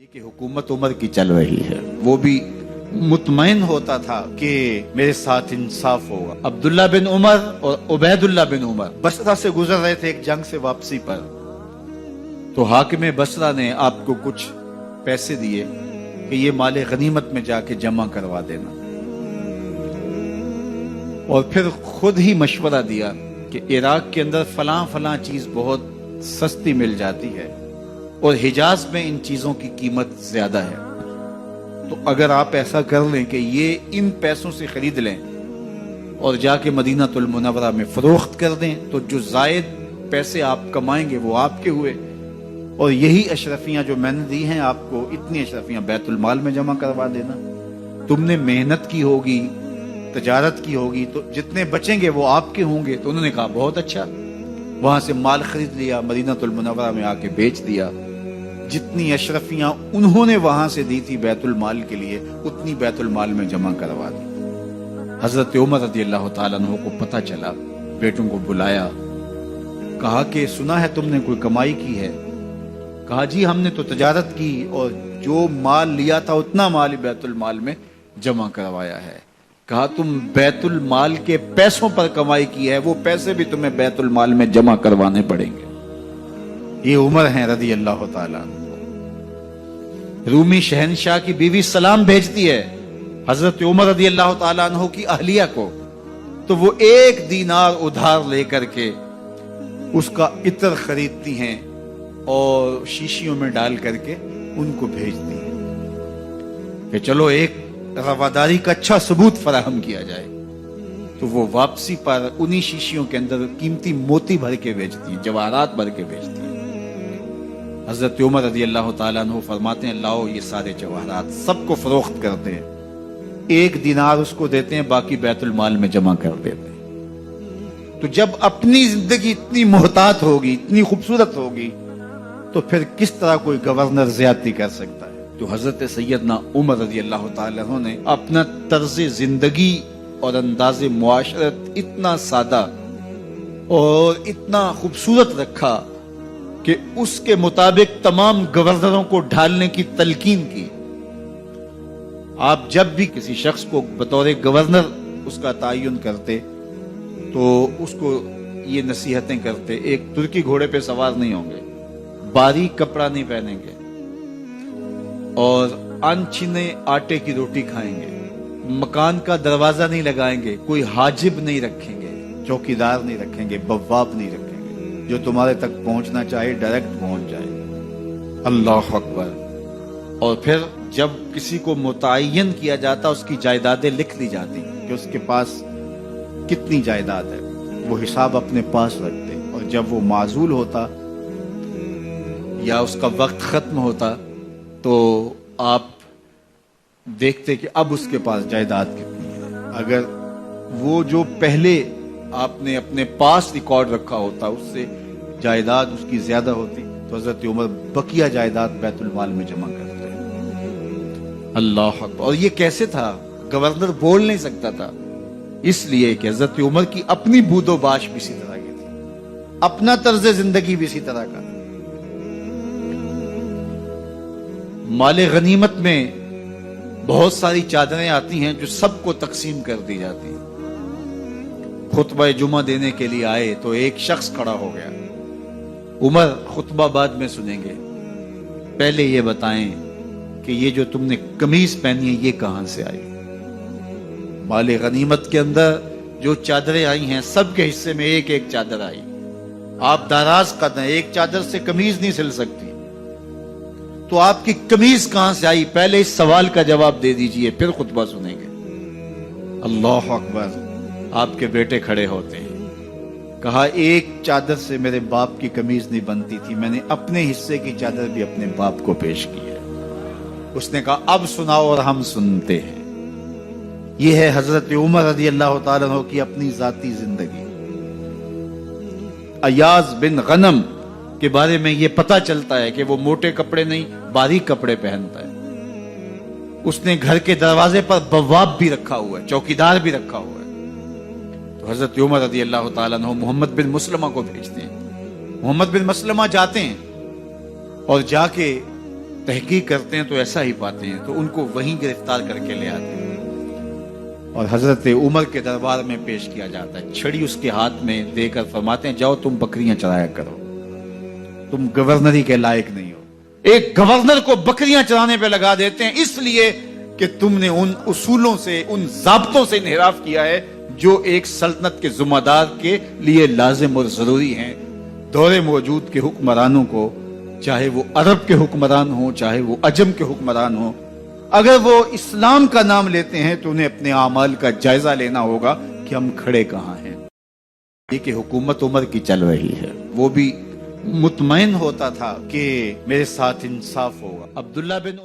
کہ حکومت عمر کی چل رہی ہے، وہ بھی مطمئن ہوتا تھا کہ میرے ساتھ انصاف ہوگا۔ عبداللہ بن عمر اور عبید اللہ بن عمر بصرہ سے گزر رہے تھے ایک جنگ سے واپسی پر، تو حاکم بصرہ نے آپ کو کچھ پیسے دیے کہ یہ مال غنیمت میں جا کے جمع کروا دینا، اور پھر خود ہی مشورہ دیا کہ عراق کے اندر فلاں چیز بہت سستی مل جاتی ہے اور حجاز میں ان چیزوں کی قیمت زیادہ ہے، تو اگر آپ ایسا کر لیں کہ یہ ان پیسوں سے خرید لیں اور جا کے مدینہ المنورہ میں فروخت کر دیں تو جو زائد پیسے آپ کمائیں گے وہ آپ کے ہوئے، اور یہی اشرفیاں جو میں نے دی ہیں آپ کو، اتنی اشرفیاں بیت المال میں جمع کروا دینا۔ تم نے محنت کی ہوگی، تجارت کی ہوگی، تو جتنے بچیں گے وہ آپ کے ہوں گے۔ تو انہوں نے کہا بہت اچھا، وہاں سے مال خرید لیا، مدینہ المنورہ میں آ کے بیچ دیا۔ جتنی اشرفیاں انہوں نے وہاں سے دی تھی بیت المال کے لیے، اتنی بیت المال میں جمع کروا دی۔ حضرت عمر رضی اللہ تعالیٰ عنہ کو پتہ چلا، بیٹوں کو بلایا، کہا کہ سنا ہے تم نے کوئی کمائی کی ہے؟ کہا جی ہم نے تو تجارت کی اور جو مال لیا تھا اتنا مال بیت المال میں جمع کروایا ہے۔ کہا تم بیت المال کے پیسوں پر کمائی کی ہے، وہ پیسے بھی تمہیں بیت المال میں جمع کروانے پڑیں گے۔ یہ عمر ہیں رضی اللہ تعالیٰ عنہ۔ رومی شہنشاہ کی بیوی سلام بھیجتی ہے حضرت عمر رضی اللہ تعالیٰ عنہ کی اہلیہ کو، تو وہ 1 دینار ادھار لے کر کے اس کا عطر خریدتی ہیں اور شیشیوں میں ڈال کر کے ان کو بھیجتی ہیں کہ چلو ایک رواداری کا اچھا ثبوت فراہم کیا جائے۔ تو وہ واپسی پر انہی شیشیوں کے اندر قیمتی موتی بھر کے بیچتی ہیں، جواہرات بھر کے بیچتی ہیں۔ حضرت عمر رضی اللہ تعالیٰ عنہ فرماتے ہیں لاؤ یہ سارے جواہرات، سب کو فروخت کرتے ہیں، 1 دینار اس کو دیتے ہیں، باقی بیت المال میں جمع کر دیتے ہیں۔ تو جب اپنی زندگی اتنی محتاط ہوگی، اتنی خوبصورت ہوگی، تو پھر کس طرح کوئی گورنر زیادتی کر سکتا ہے؟ تو حضرت سیدنا عمر رضی اللہ تعالیٰ عنہ نے اپنا طرز زندگی اور انداز معاشرت اتنا سادہ اور اتنا خوبصورت رکھا کہ اس کے مطابق تمام گورنروں کو ڈھالنے کی تلقین کی۔ آپ جب بھی کسی شخص کو بطور گورنر اس کا تعین کرتے تو اس کو یہ نصیحتیں کرتے، ایک ترکی گھوڑے پہ سوار نہیں ہوں گے، باریک کپڑا نہیں پہنیں گے، اور انچھنے آٹے کی روٹی کھائیں گے، مکان کا دروازہ نہیں لگائیں گے، کوئی حاجب نہیں رکھیں گے، چوکیدار نہیں رکھیں گے، بواب نہیں رکھیں گے، جو تمہارے تک پہنچنا چاہے ڈائریکٹ پہنچ جائے۔ اللہ اکبر۔ اور پھر جب کسی کو متعین کیا جاتا اس کی جائیدادیں لکھ لی جاتی کہ اس کے پاس کتنی جائیداد ہے، وہ حساب اپنے پاس رکھتے، اور جب وہ معزول ہوتا یا اس کا وقت ختم ہوتا تو آپ دیکھتے کہ اب اس کے پاس جائیداد کتنی ہے۔ اگر وہ جو پہلے آپ نے اپنے پاس ریکارڈ رکھا ہوتا اس سے جائیداد اس کی زیادہ ہوتی تو حضرت عمر بقیہ جائیداد بیت المال میں جمع کرتے۔ اللہ اکبر۔ اور یہ کیسے تھا؟ گورنر بول نہیں سکتا تھا، اس لیے کہ حضرت عمر کی اپنی بود و باش بھی اسی طرح کی تھی، اپنا طرز زندگی بھی اسی طرح کا۔ مال غنیمت میں بہت ساری چادریں آتی ہیں جو سب کو تقسیم کر دی جاتی ہیں۔ خطبہ جمعہ دینے کے لیے آئے تو ایک شخص کھڑا ہو گیا، عمر خطبہ بعد میں سنیں گے، پہلے یہ بتائیں کہ یہ جو تم نے قمیض پہنی ہے یہ کہاں سے آئی؟ مال غنیمت کے اندر جو چادریں آئی ہیں سب کے حصے میں ایک ایک چادر آئی، آپ داراز قد ہیں، ایک چادر سے قمیض نہیں سل سکتی، تو آپ کی قمیض کہاں سے آئی؟ پہلے اس سوال کا جواب دے دیجئے، پھر خطبہ سنیں گے۔ اللہ اکبر۔ آپ کے بیٹے کھڑے ہوتے ہیں، کہا ایک چادر سے میرے باپ کی قمیض نہیں بنتی تھی، میں نے اپنے حصے کی چادر بھی اپنے باپ کو پیش کی ہے۔ اس نے کہا اب سناؤ، اور ہم سنتے ہیں۔ یہ ہے حضرت عمر رضی اللہ تعالیٰ عنہ کی اپنی ذاتی زندگی۔ ایاز بن غنم کے بارے میں یہ پتا چلتا ہے کہ وہ موٹے کپڑے نہیں باریک کپڑے پہنتا ہے۔ اس نے گھر کے دروازے پر بواب بھی رکھا ہوا ہے، چوکیدار بھی رکھا ہوا ہے۔ تو حضرت عمر رضی اللہ تعالیٰ عنہ محمد بن مسلمہ کو بھیجتے ہیں، محمد بن مسلمہ جاتے ہیں اور جا کے تحقیق کرتے ہیں تو ایسا ہی پاتے ہیں، تو ان کو وہیں گرفتار کر کے لے آتے ہیں اور حضرت عمر کے دربار میں پیش کیا جاتا ہے، چھڑی اس کے ہاتھ میں دے کر فرماتے ہیں جاؤ تم بکریاں چرایا کرو، تم گورنری کے لائق نہیں ہو۔ ایک گورنر کو بکریاں چرانے پہ لگا دیتے ہیں اس لیے کہ تم نے ان اصولوں سے، ان ضابطوں سے انحراف کیا ہے جو ایک سلطنت کے ذمہ دار کے لیے لازم اور ضروری ہیں۔ دور موجود کے حکمرانوں کو، چاہے وہ عرب کے حکمران ہوں چاہے وہ عجم کے حکمران ہوں، اگر وہ اسلام کا نام لیتے ہیں تو انہیں اپنے اعمال کا جائزہ لینا ہوگا کہ ہم کھڑے کہاں ہیں۔ یہ کہ حکومت عمر کی چل رہی ہے، وہ بھی مطمئن ہوتا تھا کہ میرے ساتھ انصاف ہوگا۔ عبداللہ بن